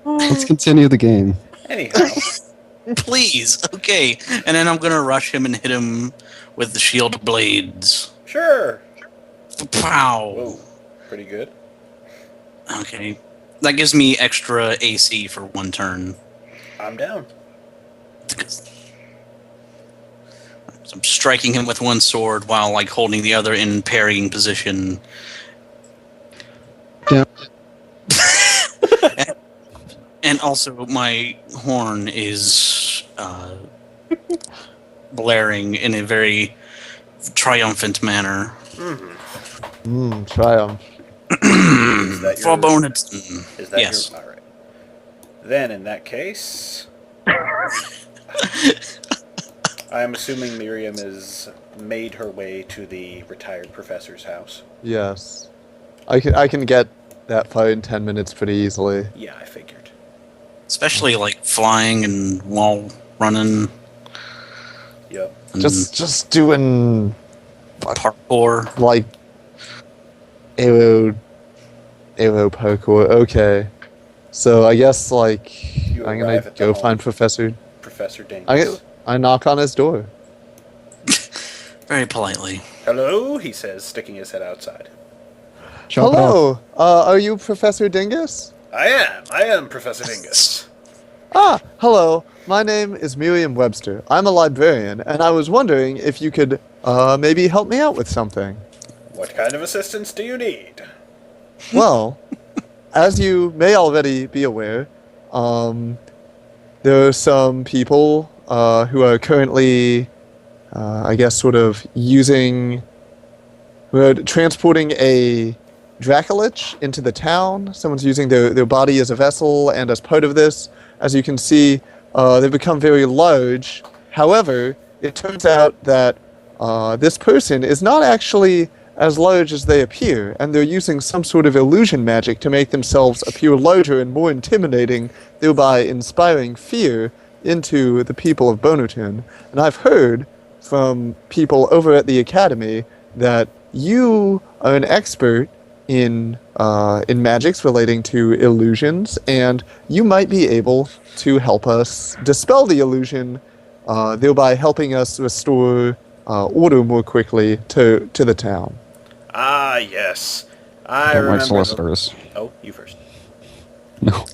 Let's continue the game. Anyhow, Please, okay. And then I'm gonna rush him and hit him with the shield blades. sure. Pow. Whoa, pretty good. Okay. That gives me extra AC for one turn. I'm down. So I'm striking him with one sword while like holding the other in parrying position. Yeah. And also my horn is blaring in a very triumphant manner. Triumph. Is that For your... bonus. Is that Yes. your... All right. Then, in that case... I am assuming Miriam has made her way to the retired professor's house. Yes. I can get that fight in 10 minutes pretty easily. Yeah, I figured. Especially like flying and wall running. Yep. Just doing Parkour. like arrow parkour. Okay. So I guess like You I'm arrive gonna at the go home. find Professor. Professor Dingus. I knock on his door. Very politely. Hello, he says, sticking his head outside. Chop it up. Hello. Are you Professor Dingus? I am Professor Dingus. Ah, hello. My name is Miriam Webster. I'm a librarian, and I was wondering if you could maybe help me out with something. What kind of assistance do you need? Well, as you may already be aware, there are some people who are currently, I guess, sort of transporting a Dracolich into the town. Someone's using their body as a vessel, and as part of this, as you can see, they've become very large. However, it turns out that this person is not actually as large as they appear, and they're using some sort of illusion magic to make themselves appear larger and more intimidating, thereby inspiring fear into the people of Bonerton. And I've heard from people over at the Academy that you are an expert in magics relating to illusions, and you might be able to help us dispel the illusion, thereby helping us restore order more quickly to the town. Ah, yes. I Don't like remember solicitors. Oh, you first. No.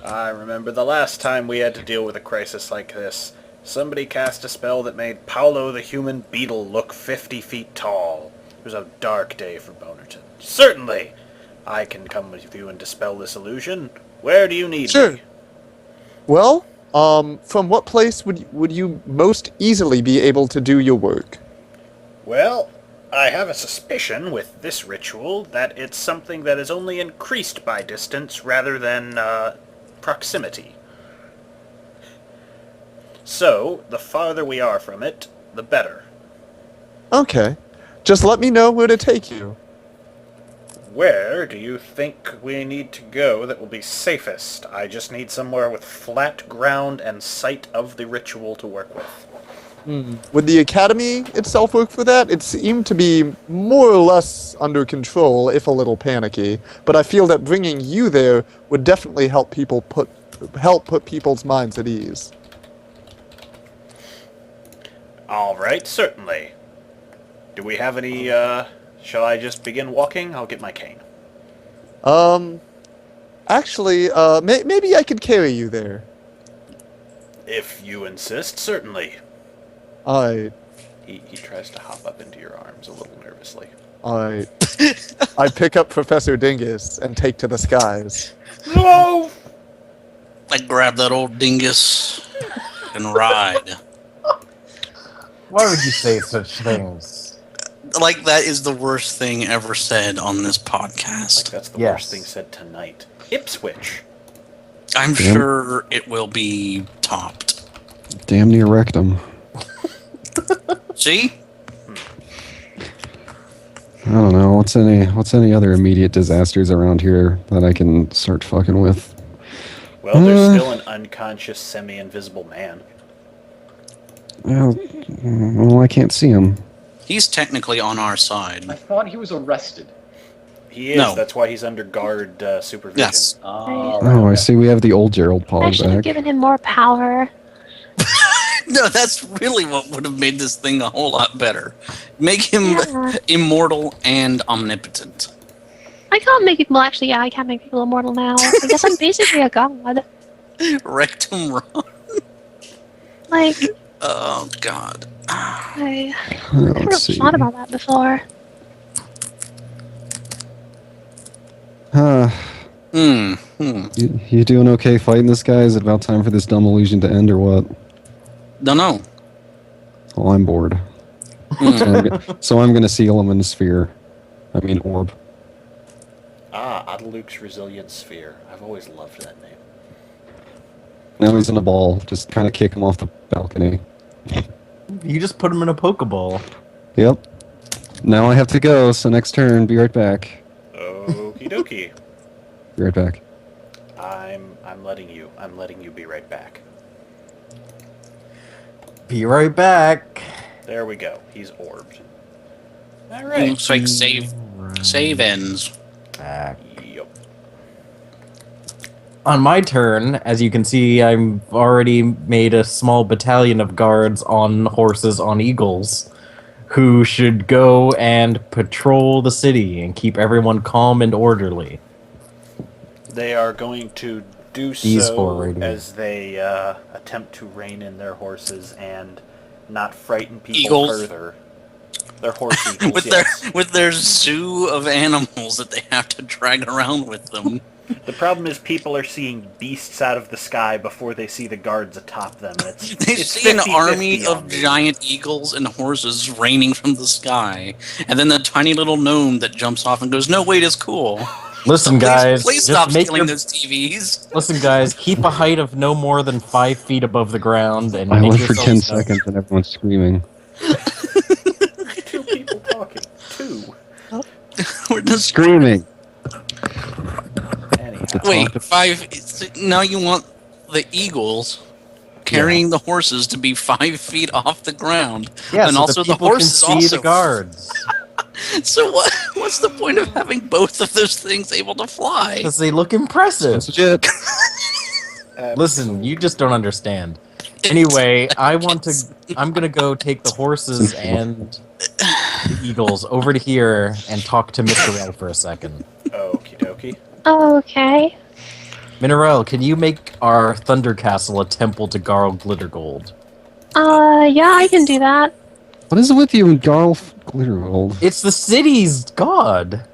I remember the last time we had to deal with a crisis like this. Somebody cast a spell that made Paolo the human beetle look 50 feet tall. It was a dark day for Bonerton. Certainly! I can come with you and dispel this illusion. Where do you need me? Well, from what place would you most easily be able to do your work? Well, I have a suspicion with this ritual that it's something that is only increased by distance rather than proximity. So, the farther we are from it, the better. Okay. Just let me know where to take you. Where do you think we need to go that will be safest? I just need somewhere with flat ground and sight of the ritual to work with. Would the Academy itself work for that? It seemed to be more or less under control, if a little panicky. But I feel that bringing you there would definitely help put people's minds at ease. All right, certainly. Do we have any, shall I just begin walking? I'll get my cane. Actually, maybe I could carry you there. If you insist, certainly. He tries to hop up into your arms a little nervously. I pick up Professor Dingus and take to the skies. No! I grab that old dingus and ride. Why would you say such things? Like, that is the worst thing ever said on this podcast. Like, that's the Yes. worst thing said tonight. Ipswich. I'm sure it will be topped. Damn near wrecked him. See? I don't know. What's any other immediate disasters around here that I can start fucking with? Well, there's still an unconscious, semi-invisible man. Well, I can't see him. He's technically on our side. I thought he was arrested. He is. No. That's why he's under guard supervision. Yes. Oh, I see. We have the old Gerald I Pog should have back. given him more power. No, that's really what would have made this thing a whole lot better. Make him Yeah. immortal and omnipotent. I can't make people actually. Yeah, I can't make people immortal now. I guess I'm basically a god. Rectum Ron. Like, Oh, God. I Let's never really see. thought about that before. You doing okay fighting this guy? Is it about time for this dumb illusion to end or what? Don't know. Oh, I'm bored. So I'm gonna seal him in a sphere. I mean orb. Adeluk's Resilient Sphere. I've always loved that name. Now he's in a ball. Just kind of kick him off the balcony. You just put him in a Pokeball. Yep. Now I have to go, so next turn, be right back. Okie dokie. Be right back. I'm letting you be right back. Be right back. There we go. He's orbed. Alright. Looks like save ends. Back. Yup. On my turn, as you can see, I've already made a small battalion of guards on horses on eagles who should go and patrol the city and keep everyone calm and orderly. They are going to do These so four right here. as they attempt to rein in their horses and not frighten people Eagles. further. They're horse eagles, with yes. their zoo of animals that they have to drag around with them. The problem is people are seeing beasts out of the sky before they see the guards atop them. And it's, They it's see an 50-50 army on of me. giant eagles and horses raining from the sky, and then the tiny little gnome that jumps off and goes, "No, wait, it's cool." Listen, guys, Please just stop make stealing your... those TVs. Listen, guys, keep a height of no more than 5 feet above the ground and I make went for 10 yourselves known. seconds and everyone's screaming. Two people talking. Two. We're just Screaming! Anyhow. wait 5. Now you want the eagles carrying the horses to be 5 feet off the ground, Yeah, and so also the the people horses can see also. the guards. So what's the point of having both of those things able to fly? Because they look impressive. That's legit. Listen, you just don't understand. Anyway, I'm gonna go take the horses and the eagles over to here and talk to Minerel for a second. Okie dokie. Okay. Minerel, can you make our Thunder Castle a temple to Garl Glittergold? Yeah, I can do that. What is it with you and Garl Glittergold? It's the city's god.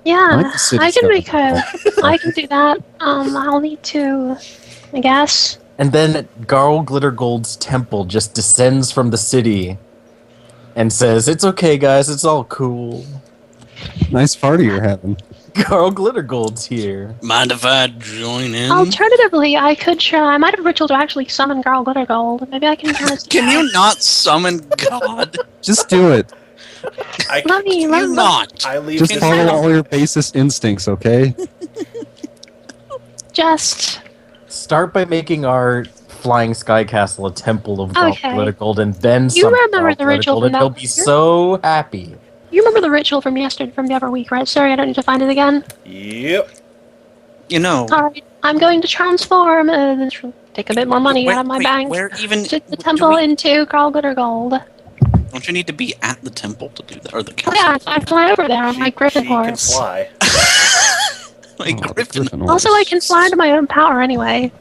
Yeah, like the city's I can got make a. I can do that. I'll need to, I guess. And then Garl Glittergold's temple just descends from the city and says, "It's okay, guys. It's all cool. Nice party you're having. Garl Glittergold's here." Mind if I join in? Alternatively, I could try. I might have a ritual to actually summon Garl Glittergold. Maybe I can try to. Can you not summon God? Just do it. I, Let me. Can Let you me. not? I leave Just this follow room. all your basest instincts, okay? Just. Start by making our Flying Sky Castle a temple of Garl Okay. Glittergold, and then You summon remember Garl the ritual Glittergold, from and he'll that- be so happy. You remember the ritual from yesterday, from the other week, right? Sorry, I don't need to find it again. Yep. You know. Alright, I'm going to transform, take a bit more money out of my bank. Where even Stick the do temple we- into Garl Glittergold. Don't you need to be at the temple to do that, or the Oh castle? yeah, I fly over there on my griffin She can horse. fly. Like Oh, Griffin. Griffin Also, I horse. can fly to my own power anyway.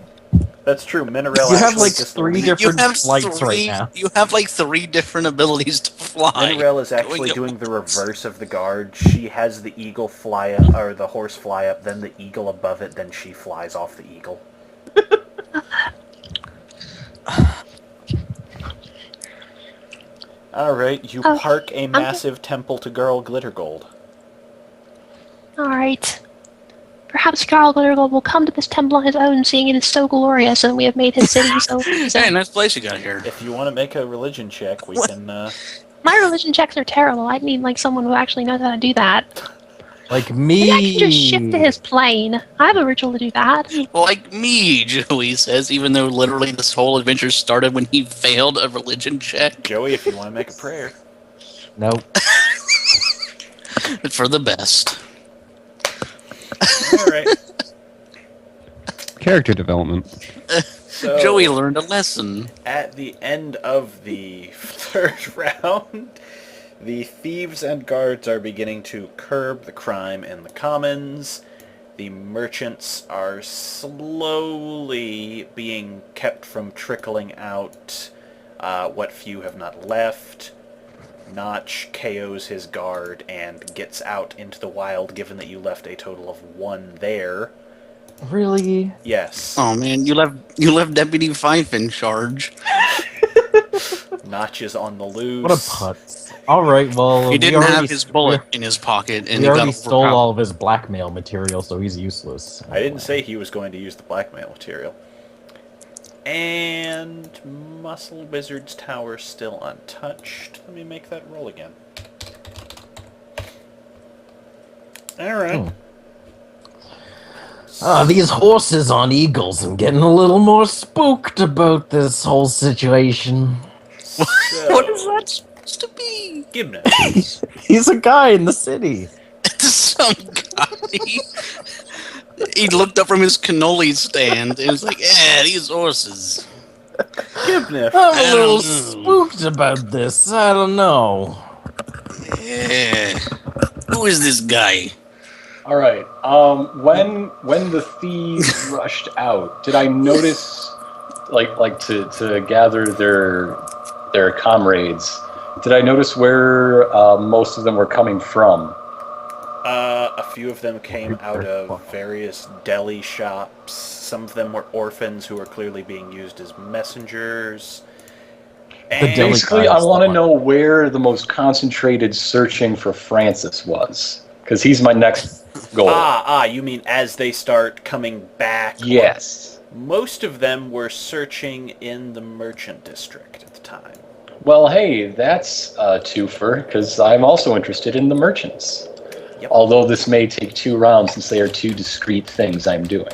That's true. Minerel You have actually like just 3 You different have flights right three. now. You have like 3 different abilities to fly. Minerel is actually Going doing the at once. reverse of the guard. She has the eagle fly up, or the horse fly up, then the eagle above it, then she flies off the eagle. Alright, you Oh, park a massive temple to Garl Glittergold. Alright. Perhaps Garl Glittergold will come to this temple on his own, seeing it is so glorious, and we have made his city so Hey, amazing. nice place you got here. If you want to make a religion check, we What? can, My religion checks are terrible. I'd need like someone who actually knows how to do that. Like me. Maybe I can just shift to his plane. I have a ritual to do that. Like me, Joey says, even though literally this whole adventure started when he failed a religion check. Joey, if you want to make a prayer. Nope. For the best. All right. Character development. So, Joey learned a lesson. at the end of the third round, the thieves and guards are beginning to curb the crime in the commons. The merchants are slowly being kept from trickling out what few have not left. Notch KOs his guard and gets out into the wild, given that you left a total of 1 there. Really? Yes. Oh man, you left Deputy Fife in charge. Notch is on the loose. What a putz. Alright, well, He we didn't already, have his bullet in his pocket, and we he already got stole overpowered. all of his blackmail material, so he's useless. I didn't say he was going to use the blackmail material. And Muscle Wizard's Tower still untouched. Let me make that roll again. Alright. These horses on eagles, I'm getting a little more spooked about this whole situation. So, What is that supposed to be? Gibnus. He's a guy in the city. Some guy. He looked up from his cannoli stand and was like, "Yeah, these horses." Gibnus. I'm I a little don't know. spooked about this. I don't know. Yeah. Who is this guy? All right. When the thieves rushed out, did I notice, like to gather their comrades? Did I notice where most of them were coming from? A few of them came out of various deli shops. Some of them were orphans who were clearly being used as messengers. And deli- Basically, I want to know where the most concentrated searching for Francis was, because he's my next goal. you mean as they start coming back? Yes. Most of them were searching in the merchant district at the time. Well, hey, that's a twofer, because I'm also interested in the merchants. Yep. Although this may take 2 rounds since they are 2 discrete things I'm doing.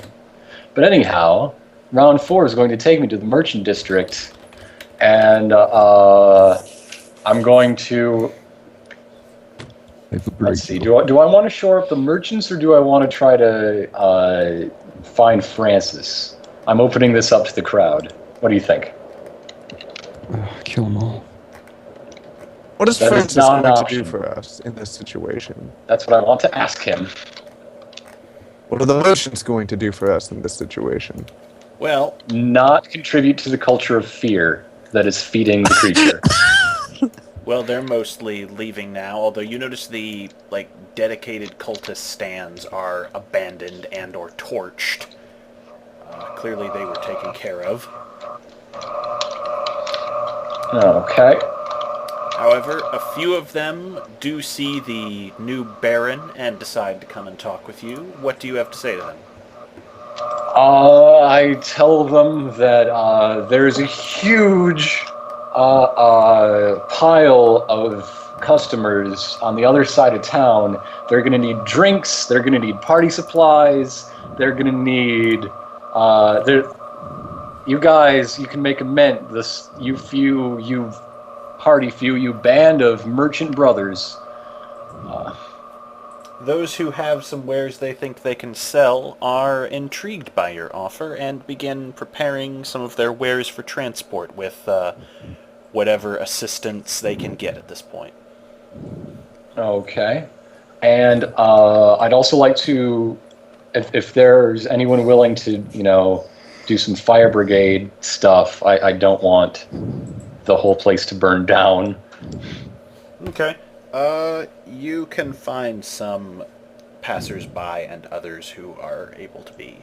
But anyhow, round 4 is going to take me to the merchant district, and I'm going to... Let's see, do I want to shore up the merchants, or do I want to try to find Francis? I'm opening this up to the crowd. What do you think? Kill them all. What is That is Francis not an going to option. do for us in this situation? That's what I want to ask him. What are the merchants going to do for us in this situation? Well, Not contribute to the culture of fear that is feeding the creature. they're mostly leaving now, although you notice the dedicated cultist stands are abandoned and or torched. Clearly they were taken care of. Okay. However, a few of them do see the new Baron and decide to come and talk with you. What do you have to say to them? I tell them that there's a huge pile of customers on the other side of town. They're going to need drinks. They're going to need party supplies. They're going to need... you guys, you can make a mint. You band of merchant brothers. Those who have some wares they think they can sell are intrigued by your offer and begin preparing some of their wares for transport with whatever assistance they can get at this point. Okay. And I'd also like to, if there's anyone willing to, do some fire brigade stuff, I don't want the whole place to burn down. Okay. You can find some passers-by and others who are able to be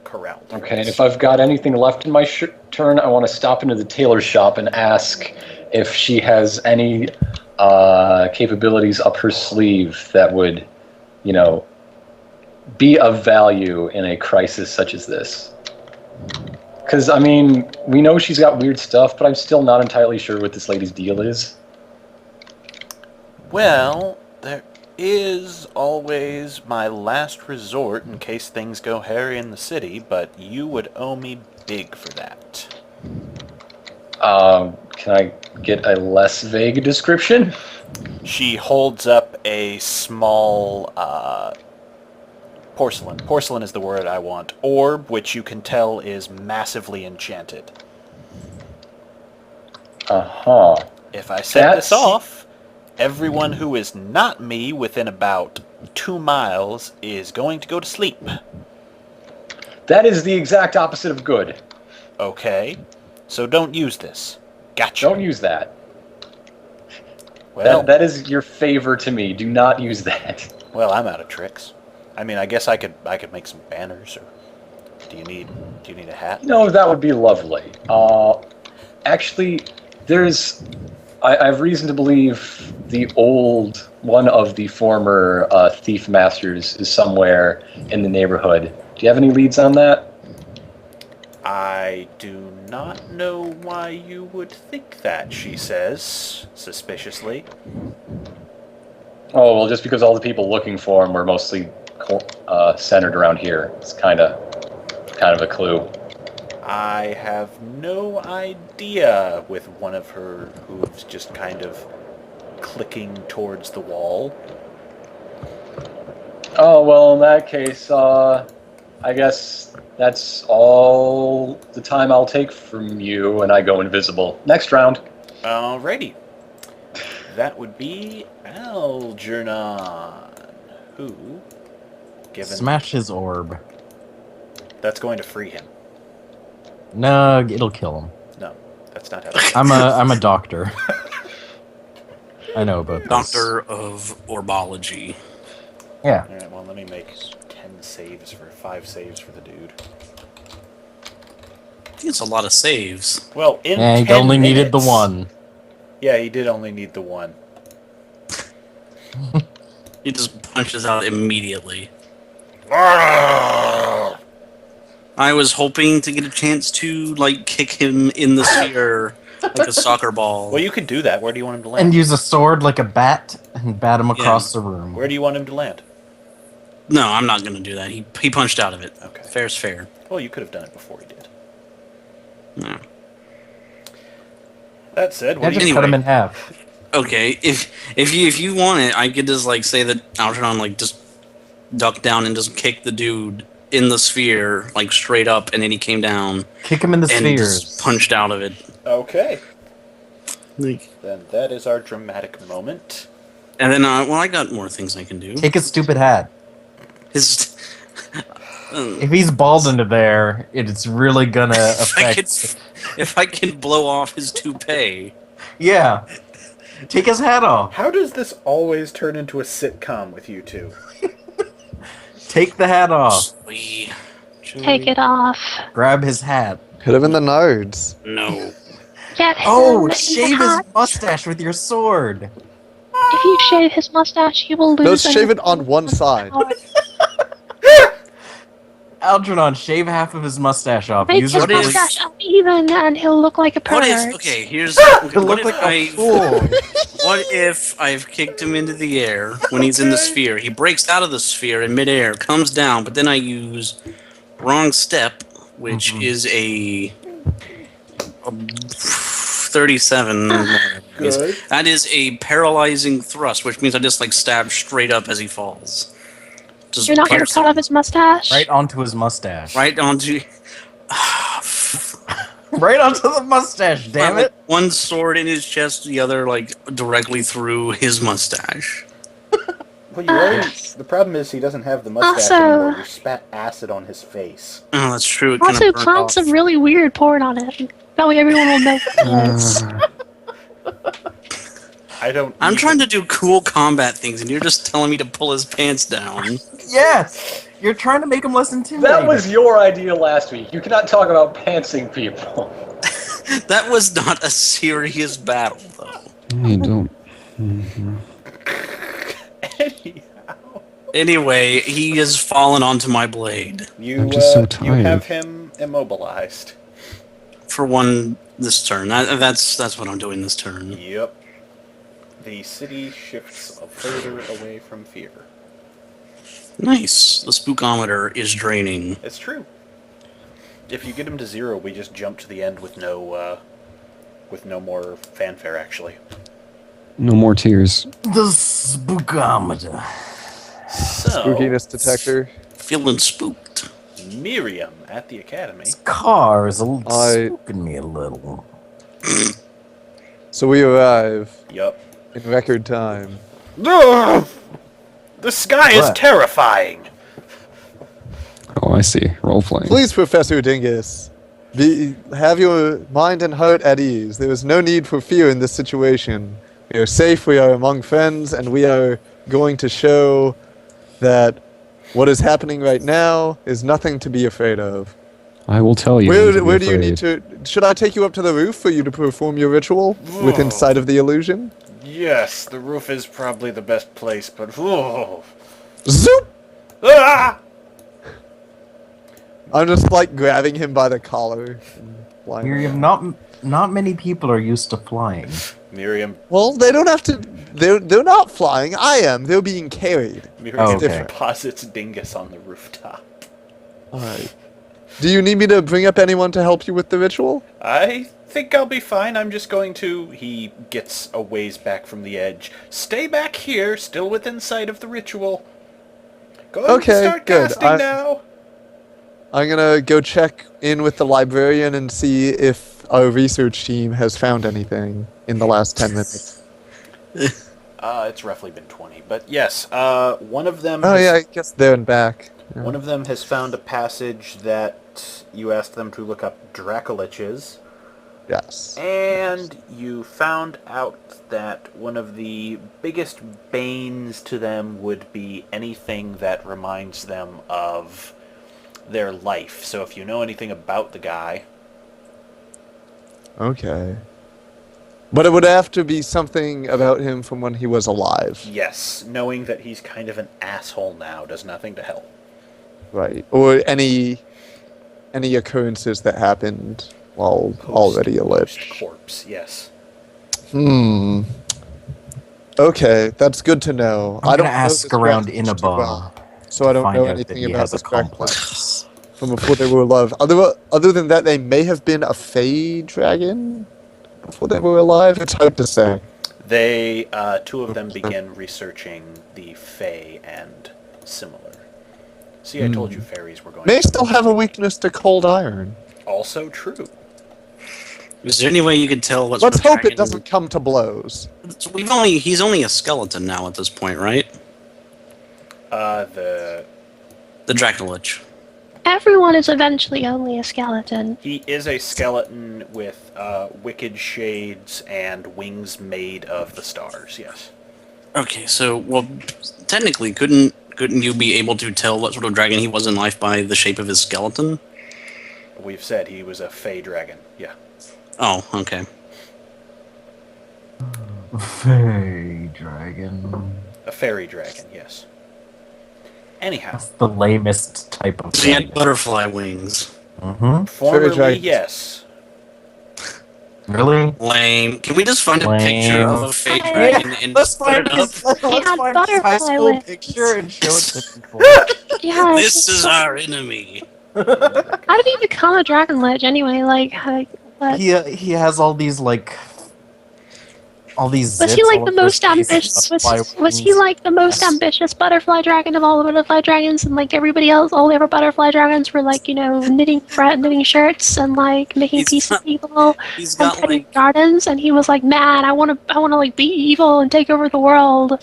corralled. Okay, and if I've got anything left in my turn, I want to stop into the tailor shop and ask if she has any capabilities up her sleeve that would, be of value in a crisis such as this. Because, we know she's got weird stuff, but I'm still not entirely sure what this lady's deal is. Well, there is always my last resort in case things go hairy in the city, but you would owe me big for that. Can I get a less vague description? She holds up a small porcelain. Porcelain is the word I want. Orb, which you can tell is massively enchanted. Uh-huh. If I set this off, everyone who is not me within about 2 miles is going to go to sleep. That is the exact opposite of good. Okay, so don't use this. Gotcha. Don't use that. Well, That is your favor to me. Do not use that. well, I'm out of tricks. I mean, I guess I could make some banners. Or do you need a hat? No, that would be lovely. Actually, I have reason to believe one of the former thief masters is somewhere in the neighborhood. Do you have any leads on that? I do not know why you would think that, she says, suspiciously. Oh, well, just because all the people looking for him were mostly centered around here. It's kind of a clue. I have no idea with one of her hooves just kind of clicking towards the wall. Oh, well, in that case, I guess that's all the time I'll take from you, and I go invisible. Next round. Alrighty. That would be Algernon, who, given... Smash his orb. That's going to free him. No, it'll kill him. No, that's not how that I'm a doctor. I know about this. Doctor of Orbology. Yeah. Alright, well, let me make 5 saves for the dude. I think it's a lot of saves. Well, in And he 10 only needed the minutes- one. Yeah, he did only need the one. He just punches out immediately. I was hoping to get a chance to, like, kick him in the sphere like a soccer ball. Well, you could do that. Where do you want him to land? And use a sword like a bat and bat him across the room. Where do you want him to land? No, I'm not going to do that. He punched out of it. Okay. Fair's fair. Well, you could have done it before he did. No. That said, Yeah, what do just you... cut him in half. Okay, if you want it, I could just, like, say that Algernon, like, just duck down and just kick the dude in the sphere, like, straight up, and then he came down. Kick him in the and spheres. just punched out of it. Okay. Like, Then that is our dramatic moment. and then, well, I got more things I can do. Take his stupid hat. His, If he's bald into there, it's really gonna affect. if I can blow off his toupee. Yeah. Take his hat off. How does this always turn into a sitcom with you two? Take the hat off. Take it off. Grab his hat. Hit him in the nodes. No. Get him Oh, in the shave his hat. mustache with your sword. If you shave his mustache, you will lose. No, shave it on one side. Algernon, shave half of his mustache off. Make Use his a really- mustache uneven, and he'll look like a What pervert. if? Okay, here's. He'll look like a fool. What if I've kicked him into the air when he's in the sphere? He breaks out of the sphere in midair, comes down, but then I use wrong step, which is a 37. Good. That is a paralyzing thrust, which means I just like stab straight up as he falls. Just You're not going to pierce cut off his mustache? Right onto his mustache. right onto. Right onto the mustache, damn it. One sword in his chest, the other like directly through his mustache. Well, you already... The problem is he doesn't have the mustache Also- anymore. You spat acid on his face. Oh, that's true. It kind Also, of burned plant off. some really weird porn on it. That way everyone will know what it is. I don't... I'm trying to do cool combat things, and you're just telling me to pull his pants down. Yes! You're trying to make him less intimidating. That was your idea last week. You cannot talk about pantsing people. That was not a serious battle, though. You don't. Anyway, he has fallen onto my blade. You, I'm just so you tired. have him immobilized. For one, this turn. That's what I'm doing this turn. Yep. The city shifts further away from fear. Nice. The spookometer is draining. It's true. If you get him to 0, we just jump to the end with no more fanfare, actually. No more tears. The spookometer. So, Spookiness detector. feeling spooked. Miriam at the academy. This car is I- spooking me a little. So we arrive Yup. in record time. Ugh! The sky is What? terrifying. Oh, I see. Role playing. Please, Professor Dingus, have your mind and heart at ease. There is no need for fear in this situation. We are safe, we are among friends, and we are going to show that what is happening right now is nothing to be afraid of. I will tell you. Where do you need to... Should I take you up to the roof for you to perform your ritual within sight of the illusion? Yes, the roof is probably the best place, but whoa. Zoop! Ah! I'm just like grabbing him by the collar. And flying Miriam, around. not many people are used to flying. Miriam Well, they don't have to... They're not flying. I am. They're being carried. Miriam okay. deposits Dingus on the rooftop. Alright. Do you need me to bring up anyone to help you with the ritual? I think I'll be fine. I'm just going to... He gets a ways back from the edge. Stay back here, still within sight of the ritual. Go ahead Okay, and start good. casting now. I'm gonna go check in with the librarian and see if our research team has found anything in the last 10 minutes. It's roughly been 20, but yes, one of them... Oh has- yeah, I guess there and back. Yeah. One of them has found a passage that you asked them to look up Dracoliches, Yes. and you found out that one of the biggest banes to them would be anything that reminds them of their life. So if you know anything about the guy... Okay. But it would have to be something about him from when he was alive. Yes, knowing that he's kind of an asshole now does nothing to help. Right. Or any occurrences that happened while already alive. Corpse, yes. Hmm. Okay, that's good to know. I'm I don't gonna know ask this around Dracula too Inaba. well, so I don't find know out that anything he about has a this Dracula complex. from before they were alive. Other than that, they may have been a Fey dragon before they were alive. It's hard to say. They, two of them begin researching the Fae and similar. See, I told you fairies were going May to... still have a weakness to cold iron. Also true. Is there any way you could tell what's... Let's hope it doesn't come to blows. He's only a skeleton now at this point, right? The Dracolich. Everyone is eventually only a skeleton. He is a skeleton with wicked shades and wings made of the stars, yes. Okay, so, well, technically, couldn't you be able to tell what sort of dragon he was in life by the shape of his skeleton? We've said he was a Fey dragon, yeah. Oh, okay. Fey dragon. A fairy dragon, yes. Anyhow, That's the lamest type of He had dragon. butterfly wings. Mm-hmm. formerly, dragon. yes. Really? Lame. Can we just find a Lame. picture of a fey Yeah. dragon and just put it up? He had butterfly wings. picture and show it to people. Yeah. This is our enemy. How did he become a dragon lich anyway? Like, what? He has all these Was he like the most ambitious? Was he like the most ambitious butterfly dragon of all the butterfly dragons? And like everybody else, all the other butterfly dragons were like, knitting shirts and like making He's peace with got- evil He's and got tending like gardens. And he was like, man, I want to like be evil and take over the world.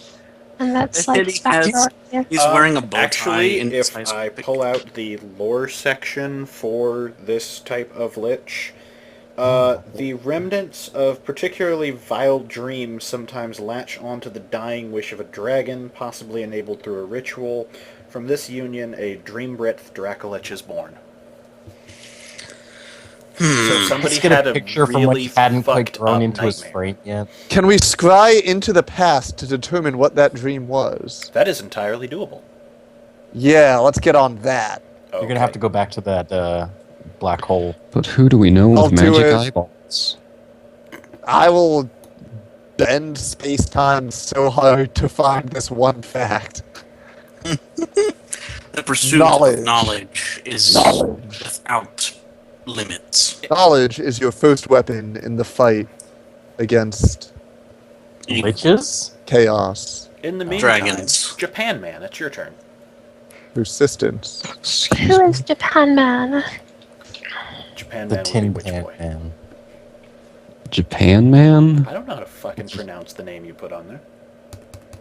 And that's I like said his he has- backstory. Yeah. he's wearing a bow tie. Actually, and if his I pull out the lore section for this type of lich, the remnants of particularly vile dreams sometimes latch onto the dying wish of a dragon, possibly enabled through a ritual. From this union, a dream-breath Dracolich is born. So somebody Let's get had a a picture from when really he hadn't quite fucked grown up into his nightmare. frame yet. Can we scry into the past to determine what that dream was? That is entirely doable. Yeah, let's get on that. You're gonna have to go back to that black hole. But who do we know I'll with do magic it. eyeballs? I will bend space-time so hard to find this one fact. The pursuit Knowledge. of knowledge is Knowledge. without limits. Knowledge is your first weapon in the fight against Liches? chaos. In the meantime, Dragons. Japan Man, it's your turn. persistence. Who is Japan Man? Japan The Man would Tin be which Pan boy? Man. Japan Man? I don't know how to fucking pronounce the name you put on there.